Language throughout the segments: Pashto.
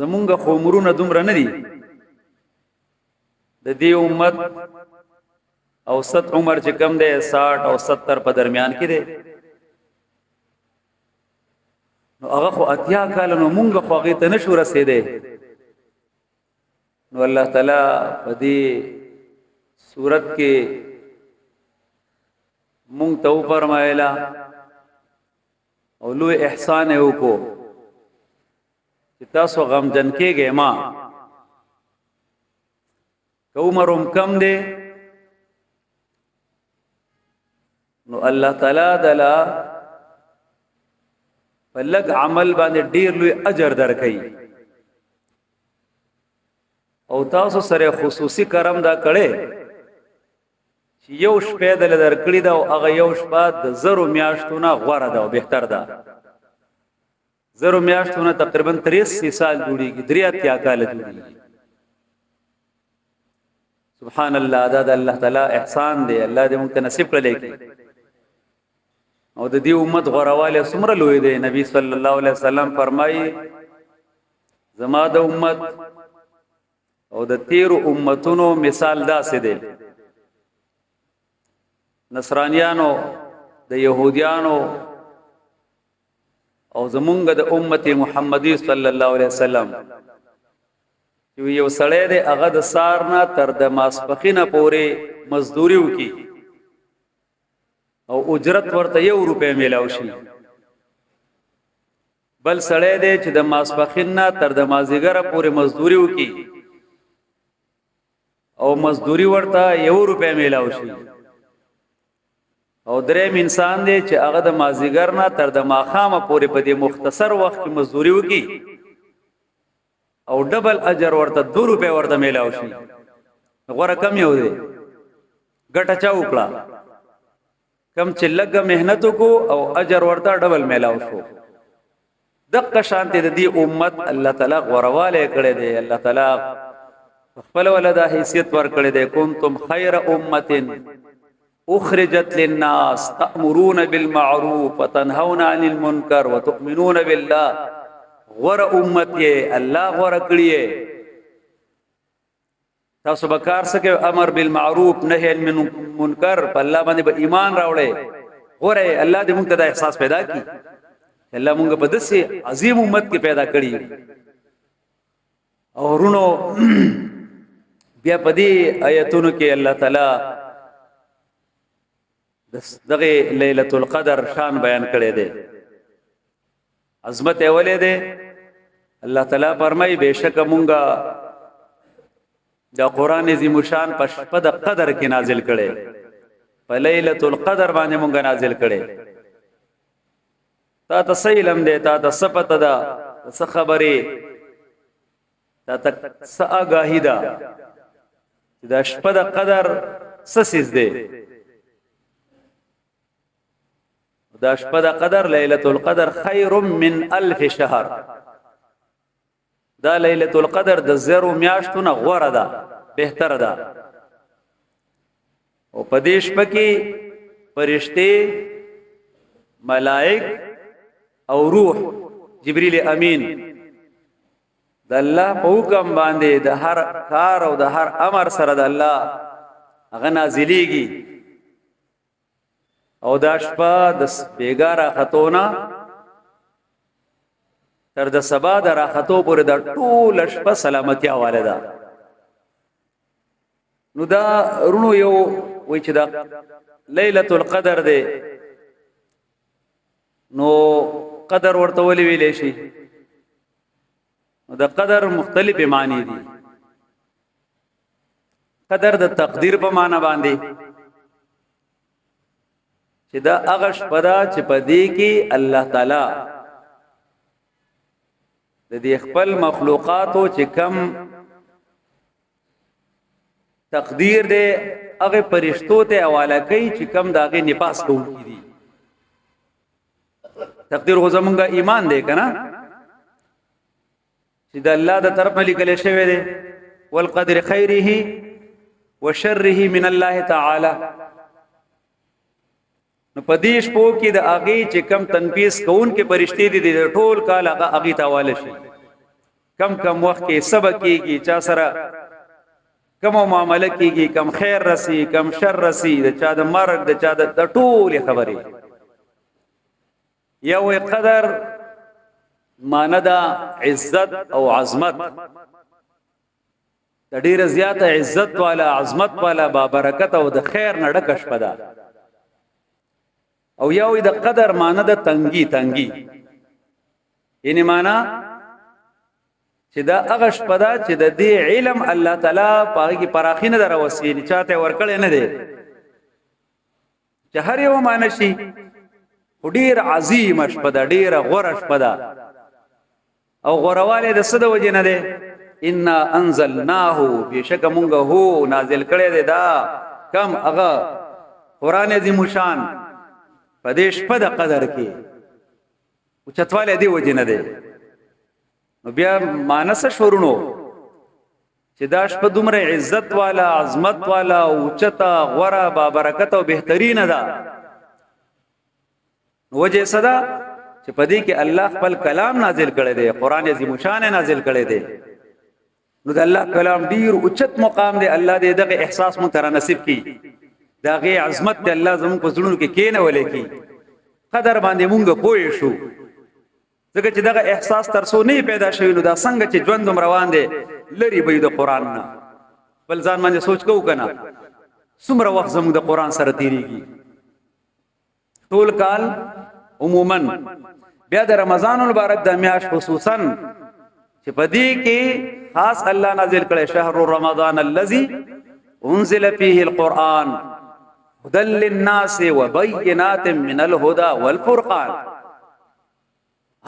زمونږ خو عمرونه دومره نه دي د دې امت اوسط عمر چې کم دی 60 او 70 په درمیان کې دی نو هغه خو اتیا کال نو مونږ خو هغه ته نشو رسیدې نو الله تعالی په دې صورت کې مونږ ته فرمایلا او لوی احسان یې وکړو چې تاسو غم جن کېږئ ما که عمرم کم دی نو الله تعالی دلا په لږ عمل باندې ډیر لوی اجر درکړي او تاسو سره خصوصي کرم دا کړي چې یو شپه دل درکړي دا او هغه یو شپه د زرو میاشتونه غوړه ده او بهتر ده زرو میاشتونه تقریبا 83 سال جوړیږي 83 کال جوړیږي سبحان الله دا د الله تعالی احسان دی الله دې موږ ته نصیب کړي او د دې امت غورواله څومره لوی دی نبی صلی الله علیه وسلم فرمایي زما د امت او د تیرو امتونو مثال داسې دی نصرانیانو د يهوديانو او زمونږ د امت محمدي صلی الله علیه وسلم یو سړی دی هغه د سارنا تر د ماسپخینه پورې مزدوري وکي او اجرت ورته 1 روپے میلاو شي بل سړی دی چې د ماسپخینه تر د مازیګره پورې مزدوري وکي او مزدوري ورته 1 روپے میلاو شي او دریم انسان دی چې هغه د مازیګر نه تر د ماخامه پورې په دې مختصر وخت کې مزدوري وکي او ډبل اجر ورته 2 روپے ورته میلاو شي غوړه کم یو دی ګټه چا وکړه کم چې لګه مهنت کو او اجر ورته ډبل میلاو شو دغه شانته د دې امت الله تعالی غورواله کړي دی الله تعالی خپل ولدا حیثیت ور کړي دی کنتم خیر امه اخرجت للناس تأمرون بالمعروف وتنهون عن المنکر وتؤمنون بالله غور امت یہ الله غور کړي تاسو بکار سکه امر بالمعروف نهي عن المنکر په الله باندې به ایمان راوړې غوره الله دې موږ ته دا احساس پیدا کړي الله موږ په دسه عظیم امت کې پیدا کړي او ورونو بیا په دې آیتونو کې الله تعالی دغه ليله القدر شان بیان کړي دي عظمت اولې ده الله تعالی فرمایي بهشکه مونږه دا قران عظیم شان په شپه د قدر کې نازل کړي په ليله القدر باندې مونږه نازل کړي تا تسلم ده تا د صفت ده څه خبره تا تک ساګاهی ده دا شپه د قدر سسیز ده دا شپه د قدر ليله القدر خير من 1000 شهر دا ليله القدر د زرو میاشتونه غوړه ده بهتر ده او پدیش پکې فرشتي ملائک او روح جبريل امين د الله په حکم باندې د هر کار او د هر امر سره د الله هغه نازلېږي او دا شپه د بیګاره خطونه تر د سبا د راحتو پورې د ټول شپه سلامتی حواله ده نو دا رونو یو وای چې دا ليله القدر ده نو قدر ورته ولې ویلې شي نو د قدر مختلف معنی دي قدر د تقدیر په معنی باندې چې دا هغه شپه ده چې په دې کې الله تعالی د دې خپل مخلوقاتو چې کم تقدیر دې هغه فرشتو ته حواله کوي چې کم داغه نپاس کوي دي تقدیر خو زمونږه ایمان دی کنه چې د الله د طرف لیکل شوی دی والقدر خیره وشره من الله تعالی نو پدیش پو کې د اغي چې کم تنفیس کون کې پرشتي دي د ټول کال هغه اغي تاواله شي کم کم وخت کې سبق کیږي چا سره کم معاملې کیږي کم خیر رسی کم شر رسی د چا د مرګ د چا د ټول خبرې یو قدر ماندا عزت او عظمت د ډیر زیاته عزت والا عظمت والا با برکت او د خیر نه ډکه شپه ده او یو د قدر ماندا تنګي یعنی معنا چې دا هغه شپه ده چې د دې علم الله تعالی پاره کې پراخینه دروسی نه چاته ورکړې نه دی چې هر یو مانشي ډیر عظیم شپه ده ډیر غوړه شپه ده او غورواله د صد وجه نه ده ان انزلناه بشک مونږه هو نازل کړي دی دا کم هغه قران عظیم شان پدیش په د قدر کې او چتواله دی وجه نه ده نو بیا مانس شورونو چې داش په دومره عزت والا عظمت والا او چتا غورا با برکت او بهترین ده وجه صدا چې پدې کې الله خپل کلام نازل کړي دی قران عظیم شان نازل کړي دی نو د الله کلام ډیر اوچت مقام دی الله دې دغه احساس مون تر نصیب کړي دغه عظمت دی الله زموږ په زړونو کې کینه ولې کی قدر باندې مونږ پوي شو ځکه چې دغه احساس تر څو نه پیدا شوی نو دا څنګه چې ژوند روان دی لری به د قران نه بل ځان باندې سوچ کو کنه څومره وخت زموږ د قران سره تیریږي ټول کال عموما بیا د رمضان المبارک د میاشت خصوصا چې پدې کې خاص الله نازل کړي شهر رمضان الذي انزل فيه القرآن هدى للناس وبينات من الهدى والفرقان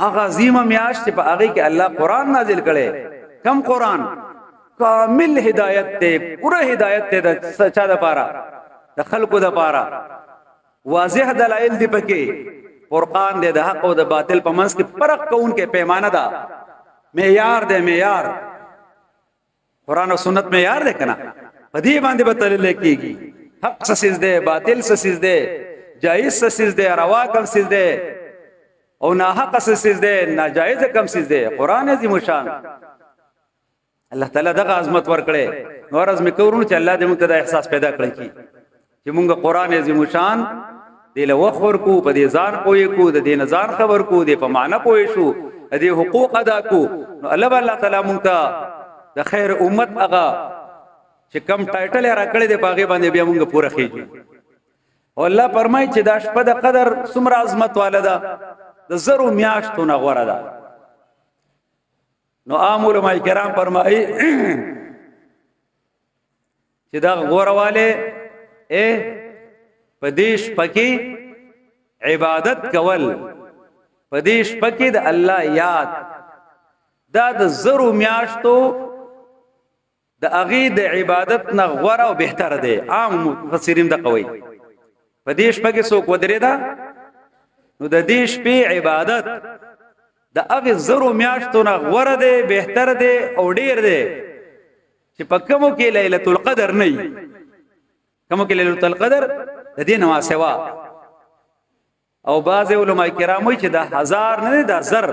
هغه عظیم میاشت چې په هغه کې الله قرآن نازل کړي کم قرآن کامل هدایت ته پوره هدایت ته د سچا د پاره د خلقو د پاره واضح دلایل دی پکې فرقان دی د حق او د باطل په منځ کې فرق کون کې پیمانه ده معیار دی معیار قرآن او سنت معیار دی کنه پدې باندې بتل لیکيږي حق سسیز دی باطل سسیز دی جائز سسیز دی روا کم سسیز دی او ناحق سسیز دی ناجائز کم سسیز دی قرآن عظیم شان الله تعالی دغه عظمت ورکړي نور از میکورونو چې الله دې موږ ته احساس پیدا کړی چې موږ قرآن عظیم شان دې له وخور کو په دې ځان پوي کو د دې نظر خبر کو دې په معنا پوي شو دې حقوق ادا کو نو الله تعالی موږ ته د خیر امت هغه چې کم ټایټل را کړی دی باغې باندې بیا موږ پوره خېږو او الله فرمایي چې دا شپه د قدر څومره عظمت والده د زرو میاشتو نه غوړه ده نو عام علماء کرام فرمایي چې دا غورواله پدیش پکې عبادت کول پدیش پکې د الله یاد دا د زرو میاشتو د اغي د عبادت نه غوړه او بهتر دی عام مفسرین د قوی پدیش پکې څوک ودرې دا نو د دې شپې عبادت د اغي زرو میاشتو نه غوړه دی بهتر دی او ډیر دی چې پکمو کې ليله القدر نه کوم کې ليله القدر د دې نو سوا او بعض علماء کرام وایي چې دا هزار نه دا زر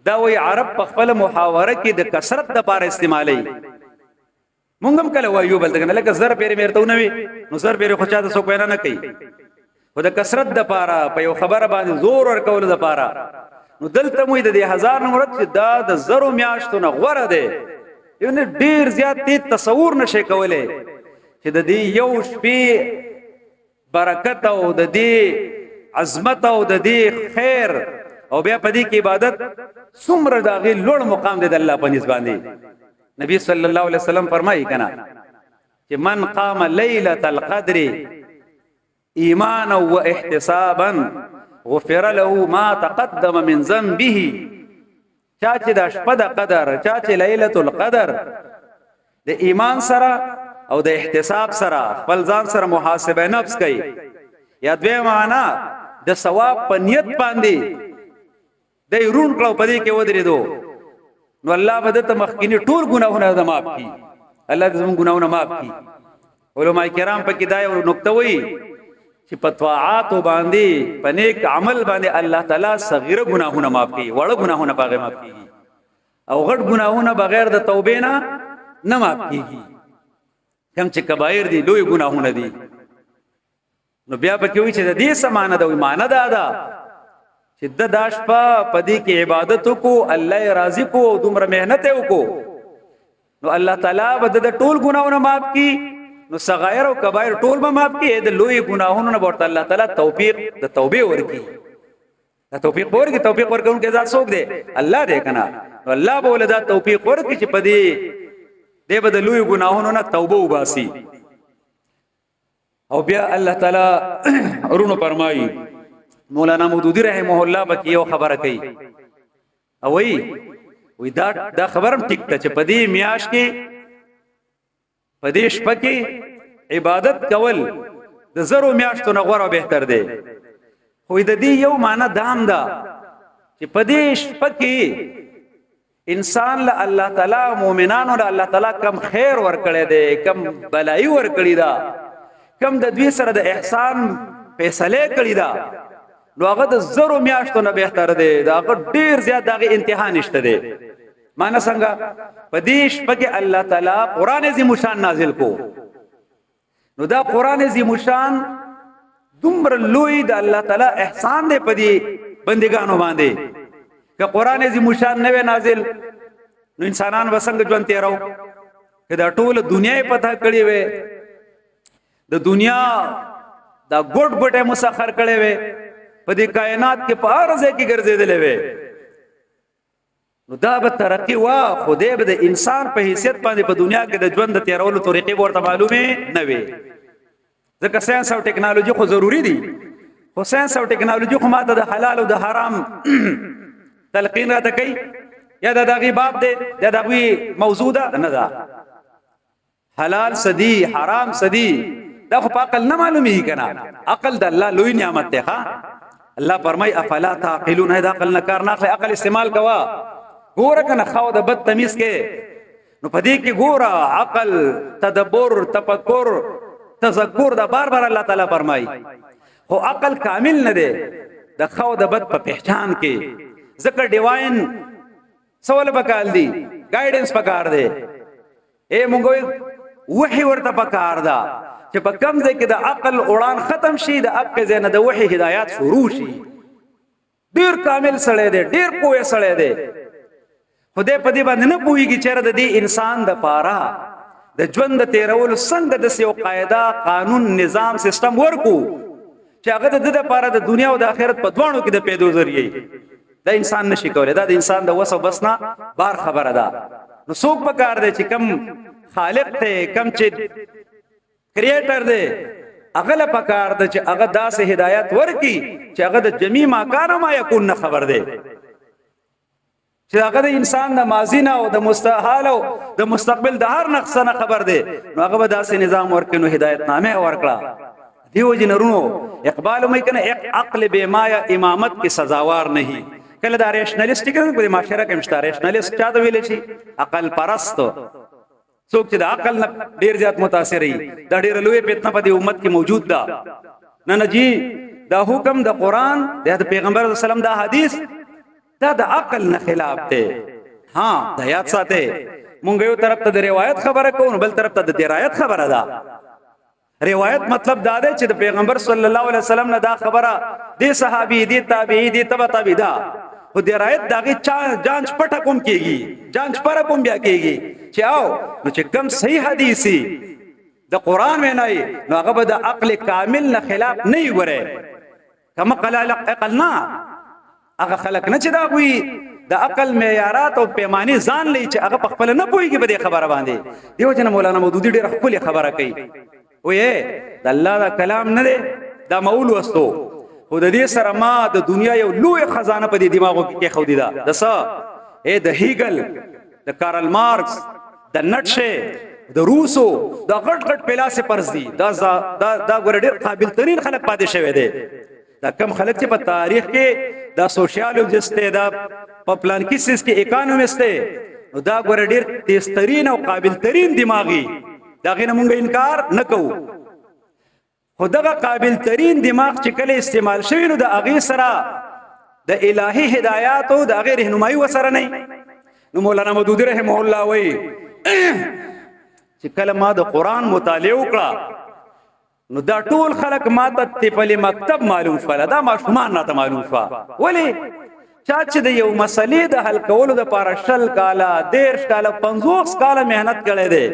دا وی عرب په خپل محاوره کې د کثرت لپاره استعمالي مونږ هم کله وایو بل څنګه لکه زر پیر مرته نو نو زر پیر خو چا د سو پیدا نه کوي خو د کثرت لپاره په یو خبره باندې زور ورکول لپاره نو دلته مو د 1000 نمرت چې دا د زرو میاشتو نه غوړه ده یو نه ډیر زیات تصور نشي کولای چې د دې یو شپې برکت او د دې عظمت او د دې خیر او بیا پدې کې عبادت څومره داغه لوړ مقام دی د الله په نسبت باندې نبی صلی الله علیه وسلم فرمایي کنا چې من قام ليله القدر ایمانا واحتسابا غفر له ما تقدم من ذنبه چا چې د شپه د قدر چا چې ليله القدر د ایمان سره او د احتساب سره خپل ځان سره محاسبه نفس کوي یا دوی معنا د ثواب په نیت باندې د رون کلو پدې کې ودرې دو نو الله بده ته مخکینی ټول ګناهونه د معاف کی الله دې زموږ ګناهونه معاف کی علماء کرام په کې دا یو نقطه وایي چې په طاعات باندې په نیک عمل باندې الله تعالی صغیره ګناهونه معاف کی وړه ګناهونه باغې معاف کی او غټ ګناهونه بغیر د توبې نه معاف کیږي کوم چې کبایر دي لوی ګناهونه دي نو بیا به کوي چې د دې سمانه د ایمان ده چې د داش په دې کې عبادت کو الله راضي کو او دومره مهنت وکړو نو الله تعالی به د ټول ګناهونه معاف کړي نو صغائر او کبایر ټول به معاف کړي د لوی ګناهونو نه ورته الله تعالی توفیق د توبې ورکړي د توفیق ورکړي ذات څوک دی الله دې کنا نو الله به ولدا توفیق ورکړي چې په دې به د لوی ګناهونو نه توبه وباسي او بیا الله تعالی ورونو فرمایي مولانا مودودی رحمه الله بکی یو خبره کوي او وی دا خبرم ټیک ته چې په دې میاش کې په دې شپه کې عبادت کول د زرو میاشتو نه غوړه بهتر دی خو د دې یو معنی دام ده چې په دې شپه کې انسان له الله تعالی مؤمنانو له الله تعالی کم خیر ورکړي دی کم بلای ورکړي دا کم د دوی سره د احسان فیصله کړي دا نو هغه د زرو میاشتو نه بهتر دی دا هغه ډیر زیات دغه امتحان نشته دی معنا څنګه په دې شپه کې الله تعالی قران عظیم شان نازل کو نو دا قران عظیم شان دومره لوی د الله تعالی احسان دی په دې بندګانو باندې که قران عظیم شان نه نازل نو انسانان وسنګ ژوند تیرو کدا ټول دنیا پته کړی وي د دنیا دا ګډ ګډه مسخر کړي وي په دې کائنات کې په هر ځای کې ګرځېدلې وي نو دا به ترقی وا خدای به د انسان په حیثیت باندې په دنیا کې د ژوند تیرولو طریقې ورته معلومه نه وي ځکه ساينس او ټیکنالوژي خو ضروری دي خو ساينس او ټیکنالوژي خو ماته د حلال او د حرام تلقین راته کوي یا د دغه باب دی یا دغه موضوع ده نه ده حلال سدي حرام سدي دا خو په عقل نه معلومیږي کنه عقل د الله لوی نعمت ده ها الله فرمای افلا تعقلون هدا عقل نه کار نه اخلي عقل استعمال کوا ګوره کنه خو د بد تمیز کې نو پدې کې ګوره عقل تدبر تفکر تذکر دا بار بار الله تعالی فرمای خو عقل کامل نه ده د خو د بد په پہچان کې ذکر ډیواین سوال پکال دی گایډنس پکار دی اے مونږ وحی ورته پکار دا چې په کم ځای کې د عقل اوران ختم شي د عقل زنه د وحی هدایت شروع شي ډیر کامل سره دی ډیر پوهه سره دی خدای په دې باندې نه پوهیږي چې د دې انسان د پاره د ژوند د تیرول څنګه د یو قاعده قانون نظام سیستم ورکو چې هغه د لپاره د دنیا او د آخرت په دوانو کې د پیدو ذریعہ دا انسان نشي کولای دا د انسان د وسو بسنا بار خبره ده نو څوک پکار دی چې کم خالق ته کم چې کریټر دی هغه له پکار دی چې هغه داسې هدایت ورکي چې هغه د جمی ما کان ما یکون نه خبر دی چې هغه د انسان د ماضی نه او د مستقبل او د مستقبل د هر نقص نه خبر دی نو هغه به داسې نظام ورکړي نو هدایت نامه ورکړه دیو جنرونو اقبال مې کنه عقل بے مایا امامت کی سزاوار نہیں کله دا ریشنالیسټ کې په معاشره کې مشته ریشنالیسټ چا ته ویل شي عقل پرست څوک چې د عقل نه ډیر زیات متاثر وي دا ډیر لوی فتنه په دې امت کې موجود ده نه جی دا حکم د قران د پیغمبر صلی الله علیه وسلم دا حدیث دا د عقل نه خلاف دی ها د یاد ساته مونږ یو طرف ته د روایت خبره کوو بل طرف ته د درایت خبره ده روایت مطلب دا دی چې د پیغمبر صلی الله علیه وسلم نه دا خبره دی صحابي دی تابعی دی تبع تابعی دا خو درایت داغه جانچ پټه کوم کیږي جانچ پر کوم بیا کیږي چې او نو چې کم صحیح حدیثي د قران وینای نو هغه د عقل کامل نه خلاف نه وره کما قال عقلنا هغه خلق نه چې دا وي د عقل معیارات او پیمانه ځان لې چې هغه په خپل نه پويږي په دې خبره باندې دیو جن مولانا مودودی ډېر خپل خبره کوي وې د الله دا کلام نه دی دا مول وستو خو د دې سره ما د دنیا یو لوی خزانه په دې دماغو کې خو دی دا د څه اے د هیګل د کارل مارکس د نټشه د روسو د غټ غټ پلاسه پرز دي دا ګور ډېر قابل ترين خلک پاتې شوی دی دا کم خلک چې په تاریخ کې دا سوشیالوجست دا په پلان کې سیس کې اکانومست نو دا ګور ډېر تیز ترين او قابل ترين دماغي دا غینه مونږ انکار نکوو خدغه قابل ترين دماغ چې کله استعمال شوی نو د اغه سره د الهي هدایت او د اغه رهنمایي وسره نه نو مولانا مودودی رحمه الله وایي چې کله ما د قران مطالعه وکړه نو دا ټول خلق ما ته په مکتب معلوم شول، دا ماشومان راته معلوم شو. ولی چا چې د یو مسلې د حل کولو د پاره 20 کاله 30 کاله 50 کاله مهنت کړي دي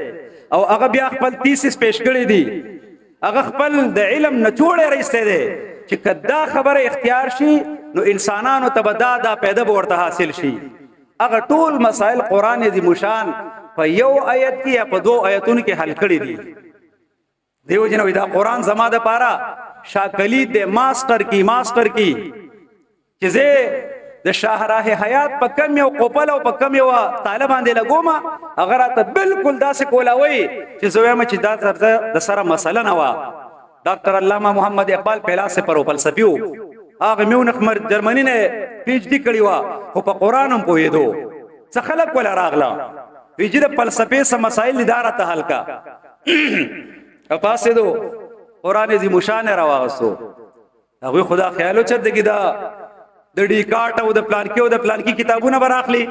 او هغه بیا خپل تیسیس پیش کړي دي، هغه خپل د علم نچوړې رئیسته دي چې کدا خبره اختیار شي نو انسانانو ته دا پیدا ورته حاصل شي. هغه ټول مسائل قران دی مشان په یو آیت کې یا په دوه آیتونو کې حل کړی دي. دیو جنوی دا قران زما د پاره شاکلی د ماستر کی چې زه د شاهراه حیات په کم یو قوپل او په کم یو طالبان دی لګوما هغه راته بالکل داسې کولاوي چې زویم چې دا د سره مسله نه و. ډاکټر علامه محمد اقبال فلسفه او فلسفیو هغه میونخ جرمنی نه پی ایچ ډی کړی و او په قران هم پوهیدو. څه خلک ولا راغلا ویجه د فلسفه سم مسائل اداره ته حل کا او پاسې دو قران دې مشان راوغسو. هغه خدا خیالو چر دګی دا د ډی کارت او د پلان کې او د پلان کې کتابونه براخلی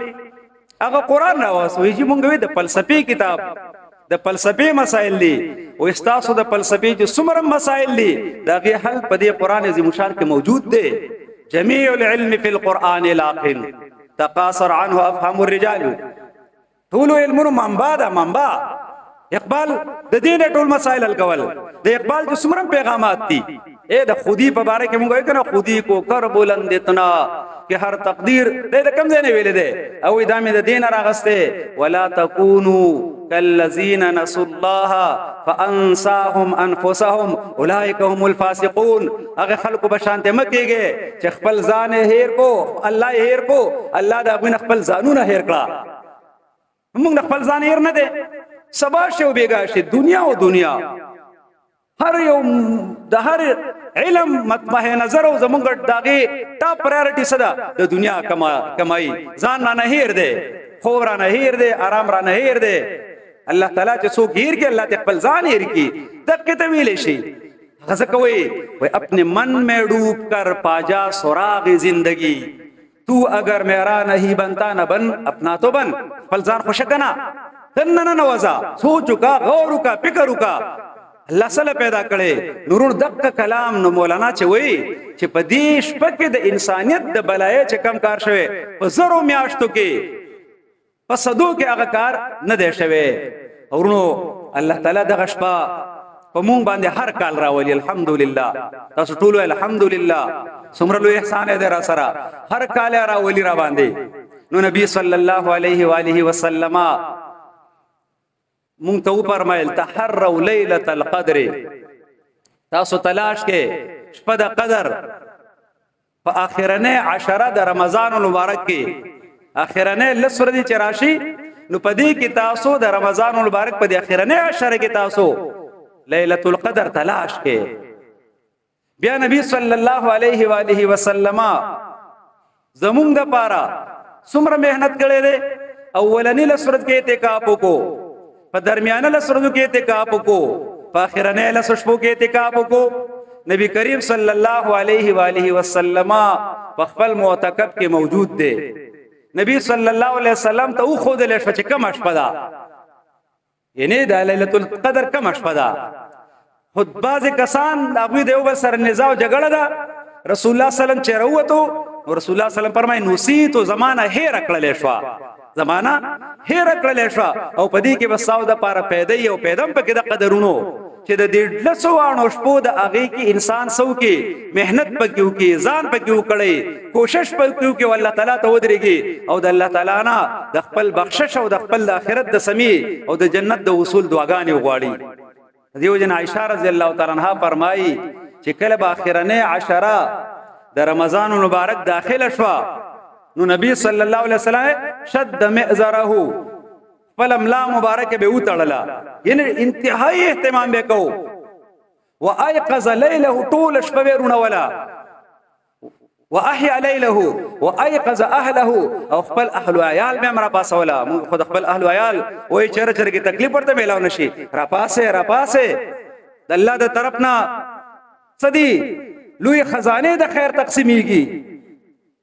هغه قران راوغسو. ویجه مونږ وی د فلسفي کتاب د فلسفي مسائل دي او استاسو د فلسفي چې څومره مسائل دي دا غي حل په دې قران دې مشان کې موجود دي. جميع العلم في القرآن لاقن تقاصر عنه افهم الرجال. ټول علمونو منبع ده منبع. اقبال د دین ټول مسائل الکول د اقبال جو څومره پیغامات دي. اے د خودی په باره کې مونږ وایو کنه خودی کو کر بلند اتنا کہ ہر تقدیر د کم ځای نه ویلې ده او ادامه د دین راغسته ولا تکونوا كالذين نسوا الله فانساهم انفسهم اولئك هم الفاسقون. هغه خلق بشانته مکیږي چې خپل ځان هیر کو الله هیر کو الله دا غوښنه خپل ځانونه هیر کړه. موږ خپل ځان هیر نه ده سبا شو بیګا شي دنیا او دنیا هر یو د هر علم مطمح نظر او زمونږ داغه ټاپ پرایورټی صدا د دنیا کمای ځان نه هیر ده خو را نه هیر ده آرام را نه هیر ده. الله تعالی چې څوک هیر کې الله ته خپل ځان هیر کی دغه ته ویلې شي غزه کوي وای خپل من میں ڈوب کر پاجا سراغ زندگی تو اگر میرا نہیں بنتا نہ بن اپنا تو بن. خپل ځان خوشکنا دنه نوازا سوچو کا غورو کا فکرو کا الله سره پیدا کړي نور دغه کلام نو مولانا چې وای چې په دې شپه کې د انسانيت د بلای چې کم کار شوه په زرو میاشتو کې په صدو کې هغه کار نه دی شوه. اورنو الله تعالی دغه شپه په مونږ باندې هر کال راولي. الحمدلله تاسو ټول الحمدلله څومره لوی احسان دی را سره هر کال راولي را باندې. نو نبی صلی الله علیه و آله وسلم مونږ ته فرمایل تحروا ليله القدر تاسو تلاش کې شپه د قدر په اخرنه 10 د رمضان المبارک کې اخرنه لسره دي چراشي نو پدې کې تاسو د رمضان المبارک په اخرنه 10 کې تاسو ليله القدر تلاش کې. بیا نبی صلی الله علیه و آله وسلم زمونږ د پاره څومره مهنت کړې ده. اولنی لسره کې اعتکاف وکړو په درمیانه لسردو کې اعتکاف وکړو په اخرنه لسشپو کې اعتکاف وکړو. نبی کریم صلی الله علیه و آله وسلم په خپل معتکف کې موجود دی. نبی صلی الله علیه وسلم ته خو د لښه چې کم شپه ده یعنی د ليله القدر کم شپه ده. خود باز کسان هغه دیو بل سره نزاع او جګړه ده. رسول الله صلی الله علیه وسلم چې راوته رسول الله صلی الله علیه وسلم فرمایي نوسیتو زمانہ هیر کړل شو زمانہ هیر کړل شو او پدې کې وساو د پاره پیدا یو پیدم په کې د قدرونو چې د دې لسوانو شپو د اغه کې انسان سو کې مهنت پکيو کې ځان پکيو کړي کوشش پکيو کې والله تعالی ته ودرېږي او د الله تعالی نه د خپل بخشش او د خپل آخرت د سمي او د جنت د وصول دعاګانې وغواړي. دیو جن عائشہ رضی الله تعالی عنها فرمایي چې کله په اخرنه 10 د رمضان مبارک داخله شو نو نبی صلی الله علیه وسلم شد مئزره فلم لا مبارک به وتړلا یعنی انتهایی اهتمام وکاو وايقظ ليله طول شپورونه ولا واحيا ليله وايقظ اهله او خپل اهل عيال به امر پاسولا خود خپل اهل عيال وای چر کی تکلیف ورته ملاو نشي را پاسه د الله د طرفنا صدی لوی خزانه د خیر تقسیمیږي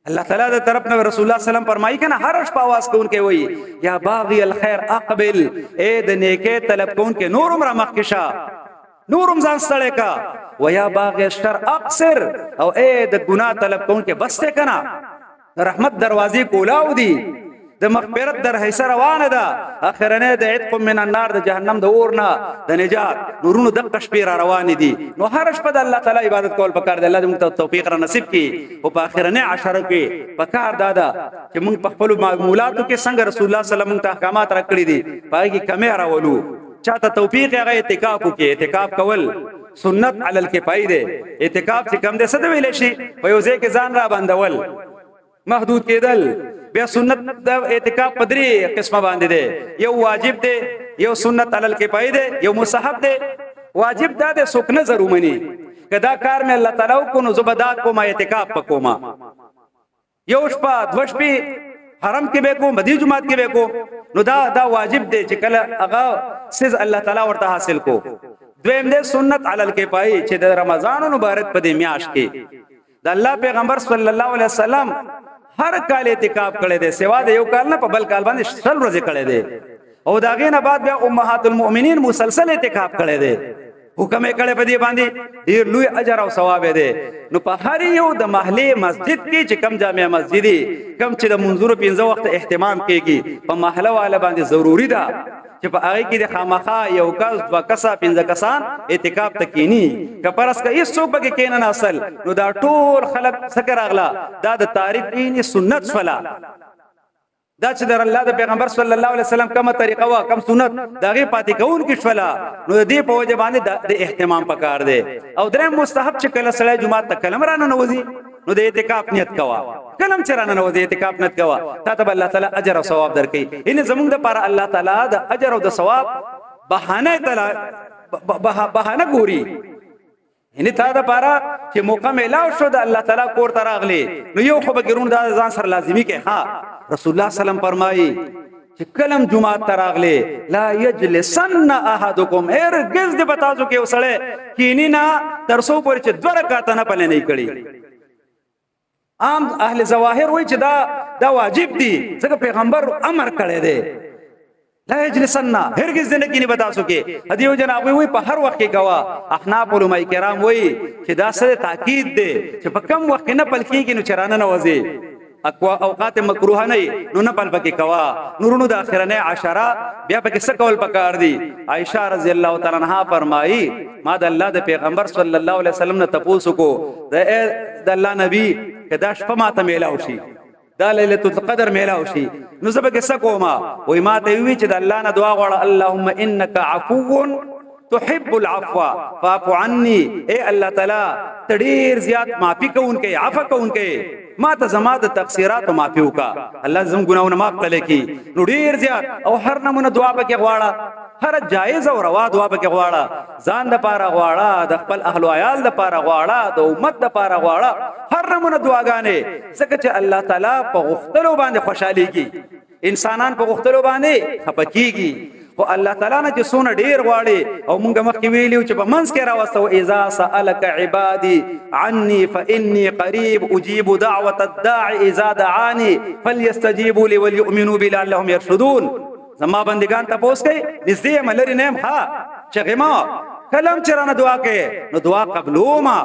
اللہ تعالیٰ دے طرف نے رسول اللہ صلی اللہ علیہ وسلم فرمائی کہ نا ہر شپہ آواز کون کے ہوئی یا باغی الخیر اقبل، اے د نیکے طلب کون کے نورم را مخکشا، نورم زان سڑے کا، ویا باغی الشر اقصر، او اے د گناہ طلب کون کے بستے کنا، رحمت دروازی کولاو دی، د مغفرت در حیث روان دا، اخرنے د عتق من النار د جہنم د اورنا د نجات نورونو د قشپیر روان دی. نو ہر شپہ اللہ تعالی عبادت کول پکار دی. اللہ دې موږ ته توفیق را نصیب کړي. او په اخرنے عشره کې پکار دادا چې موږ په خپل معمولاتو کې څنګه رسول الله صلی الله علیه وسلم ته احکامات راکړي دي پای کې کمی راولو. چاته توفیق هغه اعتکاف کې اعتکاف کول سنت علی الکفایه دی. اعتکاف چې کم دې څه ویل شي په یو ځای کې ځان را باندول محدود کېدل. بیا سنت د اعتکاف پدری قسمه باندې ده، یو واجب ده، یو سنت علی الکفایه ده، یو مستحب ده. واجب ده څوک نه ضرور مني کدا کار میں اللہ تعالی کو نو زبدا کو ما اعتکاف پکوما یو شپه دو شپې حرم کې به کو مدینه جمعات کې به کو نو دا واجب ده چې کله هغه سز الله تعالی ورته حاصل کو. دویم ده سنت علی الکفایه چې د رمضان مبارک په دې میاش کې د الله پیغمبر صلی الله علیه وسلم ہر کال اعتکاف کړي دي، سوا د یو کال نه په بل کال باندې شل ورځې کړي دي. او دا غینه بعد بیا امهات المؤمنین مسلسل اعتکاف کړي دي، حکم یې کړي په دې باندې ډیر لوی اجر او ثواب دی. نو په هر یو د محلي مسجد کې چې کم جامع مسجدي کم چې د منظور 15 وخت اهتمام کیږي په محله والا باندې ضروری ده چې په هغه کې د خامخا یو کس دوا کسا 15 کسان اعتکاف تکینی کپرس کا هیڅ څوک به کینن اصل. نو دا ټول خلق سکر اغلا دا د تاریخین سنت فلا دا چې در الله د پیغمبر صلی الله علیه وسلم کومه طریقه وا کوم سنت داغه پاتې کون کې فلا. نو دې په وجه باندې د اهتمام پکار دی. او درې مستحب چې کله سړی جمعه ته کلم رانه نوځي نو د اعتکاف نیت کوا، کلم چرانه نوځي اعتکاف نیت کوا، تا ته الله تعالی اجر او ثواب درکې. ان زمونږ د پر الله تعالی د اجر او د ثواب بهانه تعالی بهانه ګوري. ان تا د پارا چې موقع ملاو شو د الله تعالی کور ته راغلی نو یو خو به ګرون د ځان سره لازمی کې. ها رسول الله سلام فرمایي چې کلم جمعه تراغله لا یجلسن احدکم، هرگز دې بتاسو کې وسړې کینی نه ترسو پر چې دوه رکعات نه پلي نه کړي. عام اهل ظواهر وای چې دا واجب دي ځکه پیغمبر امر کړی دی. لا یجلسن هرگز دې نه کینی بتاسو کې هدیو جناب وای په هر وخت کې گوا. احناف علماء کرام وای چې دا سره تاکید دی چې په کم وخت نه پل کېږي نو چرانه نه وځي. اقوا اوقات مکروه نه نو نه پل پکې کوا. نورونو د اخرنه عشره بیا پکې څه کول پکار دي. عائشہ رضی الله تعالی عنها فرمایي ما د الله د پیغمبر صلی الله علیه وسلم نه تپوسو کو د الله نبی کدا شپه ماته میلاو شي دا ليله القدر میلاو شي نو زه به څه کوما وای ما ته وی چې د الله نه دعا غواړه اللهم انک عفو تحب العفو فاعف عني. اے الله تعالی تډیر زیات معافی کوونکې عفو کوونکې ما ته زما د تقصیرات او معافی وکا. الله زم ګناونه معاف کړي کی نو ډیر زیات او هر نمونه دعا به کې غواړه، هر جایز او روا دعا به کې غواړه، ځان د پاره غواړه، د خپل اهل او عیال د پاره غواړه، د امت د پاره غواړه، هر نمونه دعاګانې څنګه چې الله تعالی په غختلو باندې خوشالي کی، انسانان په غختلو باندې خپکیږي. او الله تعالی نه چې سونه ډیر غواړي او مونږ مخکې ویلیو چې په منځ کې راوستو اذا سالك عبادي عني فاني قريب اجيب دعوه الداعي اذا دعاني فليستجيبوا لي وليؤمنوا بي لعلهم يرشدون. زما بندگان تاسو کوي نږدې ملري نیم ها چغما کلم چرانه دعا کوي نو دعا قبلوما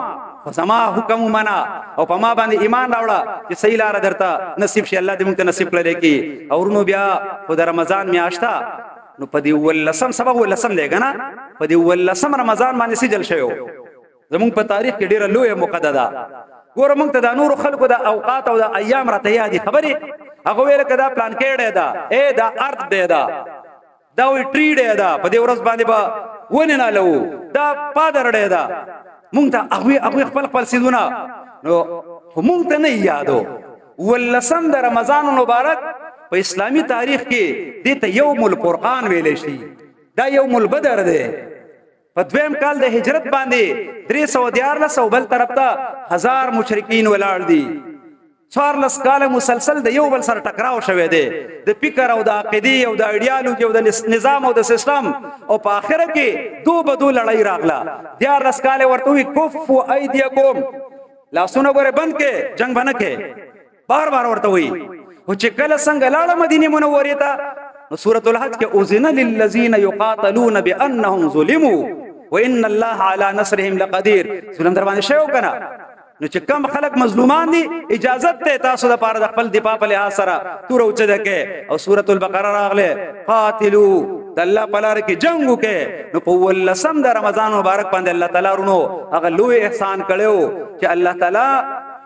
زما حکم منا او په ما باندې ایمان راوړه چې صحیح لار درته نصیب شي. الله دې موږ ته نصیب کړي کی. او نو بیا په رمضان میاشتا نو پدی ولسم سبب ولسم دی کنه پدی ولسم رمضان باندې سجل شوی زمون په تاریخ کې ډیره لوی مقدده. ګور موږ ته د نور خلکو د اوقات او د ایام راته یادي خبري هغه ویل کدا پلان کړی دا اے دا ارت دی دا وی ټری دی دا په دې ورځ باندې با ونه نه لو دا پادر دی دا موږ ته هغه خپل سیدونه نو موږ ته نه یادو. ولسم د رمضان مبارک په اسلامی تاریخ کې دته یوم القرآن ویل شي، دا یوم البدر دی. په دویم کال د هجرت باندې 314 بل طرف ته 1000 مشرکین ولاړ دي. 14 کال مسلسل د یو بل سره ټکراو شوه دی د فکر او د عقیده او د ایډیالوژي او د نظام او د سیستم. او په اخره کې دو بدو لړۍ راغله. 14 کال ورته وی کف ایدیکم لاسونه غره بند کې جنگ باندې کې بار بار ورته وي. او چې کله څنګه لاړه مدینه منوره ته، سورۃ الحج کې اذن للذین یقاتلون بانهم ظلموا وان الله على نصرهم لقدیر. ظلم در باندې شوی کنه، نو چې کم خلق مظلومان دي اجازت ته تاسو د پاره د خپل دفاع په لحاظ سره تور اوچه کې. او سورۃ البقره راغله قاتلوا د الله په لار کې جنگ وکې. نو په ولسم د رمضان مبارک باندې الله تعالی رونو هغه لوی احسان کړو چې الله تعالی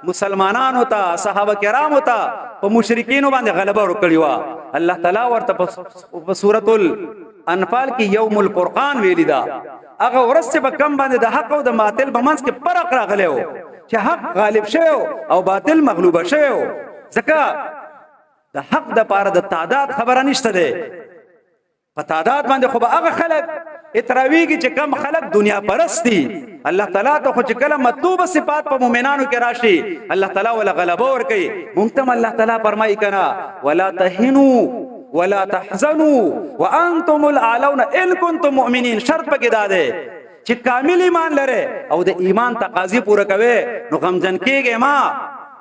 مسلمانانو ته صحابه کرامو ته په مشرکینو باندې غلبه ورکړی و. الله تعالی ورته په سورۃ الانفال کې یوم الفرقان ویلی دا. هغه ورسته په کم باندې د حق او د باطل په منځ کې فرق راغلی و چې حق غالب شوی او باطل مغلوب شوی. ځکه د حق د پاره د تعداد خبره نشته ده. په تعداد باندې خو به هغه خلک اتراویږي چې کم خلک دنیا پرست دي. الله تعالی ته خو چې کله مطلوبه صفات په مؤمنانو کې راشي الله تعالی ولا غلبه ورکوي. مونږ ته الله تعالی فرمایي کنا ولا تهنوا ولا تحزنوا وانتم الاعلون ان كنتم مؤمنين. شرط پکې دا ده چې کامل ایمان لره او د ایمان تقاضی پوره کوي. نو غمجن کېږي ما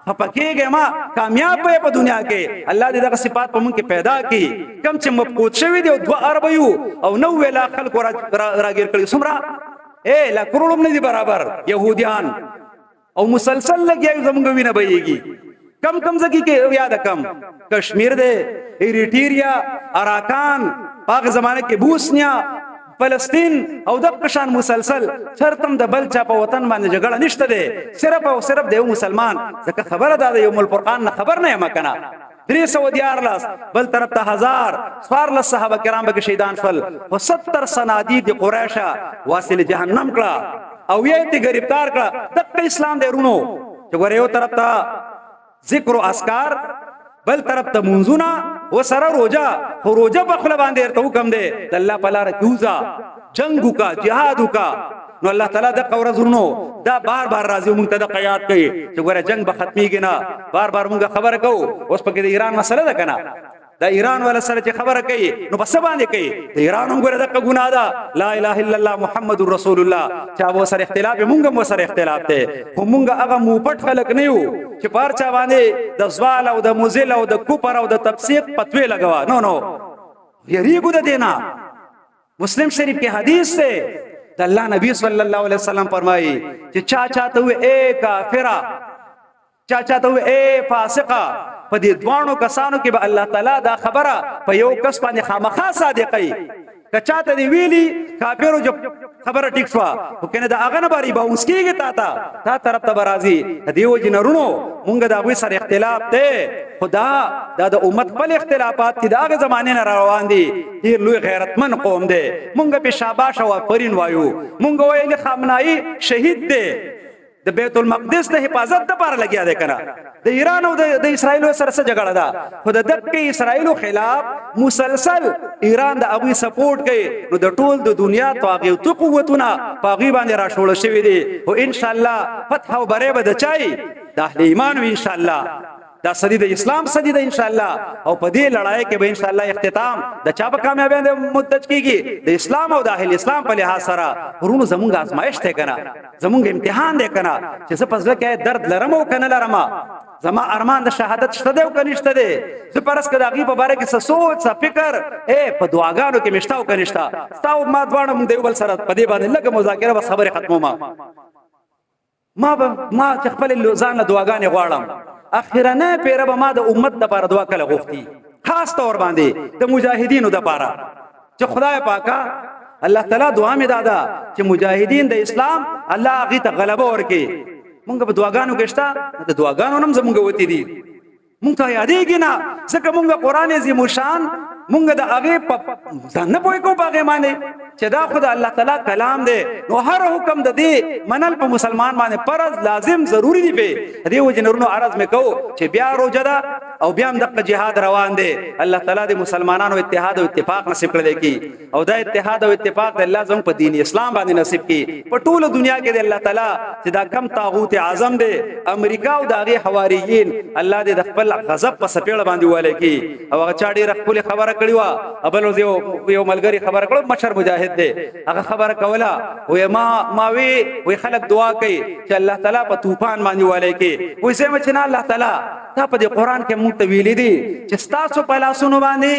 خپکیږي ما کامیاب په دنیا کې. الله دې دغه صفات په مونږ کې پیدا کړي. کم چې مفقود شوی دی او 2 ارب یو او 90 لا خلق راګیر کړي سمرا لا کروڑم نه دي برابر يهوديان او مسلسل لګي زمونږ وینه بهيږي. کم کم ځکه کې یاد کم کشمیر دے ایریټیریا اراکان پاک زمانه کې بوسنیا فلسطین او د قشان مسلسل شرطم د بل چا په وطن باندې جګړه نشته ده. صرف او صرف د یو مسلمان ځکه خبره ده د یوم الفرقان نه خبر نه یم کنه. 314 بل طرف ته 1000 14 صحابه کرام به شهیدان شول او 70 صنادید قریشه واصل جهنم کړه او یې ته گرفتار کړه. د اسلام د رونو چې ګوره یو طرف ته ذکر او اذکار بل طرف ته منځونه و سره روزه. خو روزه په خپل باندې ورته حکم دی د الله په لار کیوزا جنگو کا جهادو کا. نو الله تعالی د قور زرنو دا بار بار راځي مونږ ته د قیاد کوي چې ګوره جنگ به ختميږي نه. بار بار مونږ خبره کوو. اوس پکې د ایران مسله ده کنه. د ایران ولا سره چې خبره کوي نو بس باندې کوي د ایران هم ګوره د ګناه ده. لا اله الا الله محمد رسول الله. چا و سره اختلاف مونږ هم سره اختلاف ته خو مونږ هغه موپټ خلق نه یو چې پار چا باندې د زوال او د مزل او د کوپر او د تفسیق پتوي لګوا. نو نو یریګو د دینا. مسلم شریف کې حدیث ہے د الله نبی صلی الله علیه وسلم فرمایي چې چا چاته وي اے کافرا چا چاته وي اے فاسقا. په دې دوانو کسانو کې به الله تعالی دا خبره په یو کس باندې خامخا صادقي. کچاته دی ویلی کافرو جو خبره ټیک شو خو کنه دا هغه نه باری به اوس کېږي تا طرف ته برازي. دیو جنرونو مونږ دا غوي سره اختلاف ته خدا د امت خپل اختلافات چې داغه زمانه نه روان دي. ډیر لوی غیرتمن قوم دی. مونږ په شاباش او فرین وایو. مونږ وایي خامنایی شهید دی د بیت المقدس د حفاظت لپاره لګیا دی کنه. د ایران او د اسرائیل سره څه جګړه ده خو د دغه اسرائیل خلاف مسلسل ایران د ابوی سپورټ کوي. نو د ټول د دنیا طاغوت قوتونه پاغي باندې راشول شوی دي او ان شاء الله فتح او بره به د چای د اهل ایمان ان شاء الله دا صدی د اسلام صدی د ان شاء الله. او په دې لړای کې به ان شاء الله اختتام د چا په کامیابی مدت کېږي د اسلام او د اهل اسلام په لحاظ سره. ورونو زمونږ آزمائش ته کنه زمونږ امتحان دی کنه چې څه پزله کې درد لرم او کنه لرم. زما ارمان د شهادت شته دی او کنيشته دی. زه پرس کدا غي په باره کې څه سوچ څه فکر په دعاګانو کې مشتاو کنيشته. تاسو ما دوانه مونږ دیو بل سره په دې باندې لګه مذاکره بس خبره ختمو. ما چې خپل ځان له دعاګانې غواړم. اخیرانه پیره به ما د امت د لپاره دعا کله غوښتي خاص طور باندې د مجاهدینو د لپاره چې خدای پاکا الله تعالی دعا مې دادا چې مجاهدین د اسلام الله هغه ته غلبه ورکړي. مونږ په دعاګانو کې شته د دعاګانو نم زمونږ وتی دي. مونږ ته یادېږي نه ځکه مونږ قران عظیم شان مونږ د هغه په ځان نه پوي کو باغې باندې چې دا خدای الله تعالی کلام دی. نو هر حکم د دې منل په مسلمان باندې فرض لازم ضروری دی. په دې وجه نورونو عرض مې کو چې بیا روزه ده او بیا هم د جهاد روان دی. الله تعالی د مسلمانانو اتحاد او اتفاق نصیب کړي کی او دا اتحاد او اتفاق د الله زموږ په دین اسلام باندې نصیب کی. په ټوله دنیا کې د الله تعالی چې دا کم طاغوت اعظم دی امریکا او داغي حواریین الله دې د خپل غضب په سپېړه باندې والي کی. او هغه چا ډېر خپل خبره کړې و ابل یو ملګری خبره کړو مشر مجاهد دی هغه خبره کوله و ما وی خلک دعا کوي چې الله تعالی په طوفان باندې والي کی. وې سم چې نه الله تعالی تا په دې قران کې مونږ ته ویلي دي چې تاسو په لاسونو باندې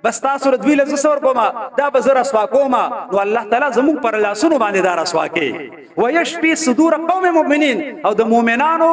بس تاسو د ویل زسور کوما دا به زرا سوا کوما نو الله تعالی زموږ پر لاسونو باندې دا رسوا کوي. ويشفي صدور قوم مؤمنین او د مؤمنانو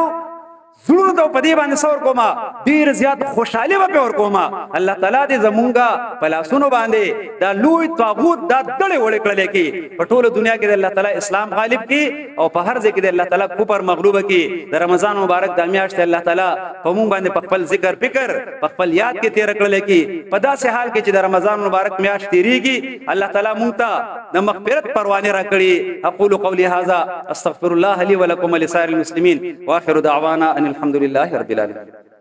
زړونو ته په دې باندې سور کوما ډیر زیات خوشحالي به ور کوما. الله تعالی دې زمونږه په لاسونو باندې دا لوی طاغوت دا دړې وړې کړلې کی. په ټوله دنیا کې د الله تعالی اسلام غالب کی او په هر ځای کې د الله تعالی کفر مغلوب کی. د رمضان مبارک د میاشت الله تعالی په مونږ باندې په خپل ذکر فکر په خپل یاد کې تیر کړلې کی. په داسې حال کې چې د رمضان مبارک میاشت تیریږي الله تعالی مونږ ته د مغفرت پروانه راکړي. اقول قولي هذا استغفر الله لي ولكم ولسائر المسلمين واخر دعوانا ان الحمد لله رب العالمين.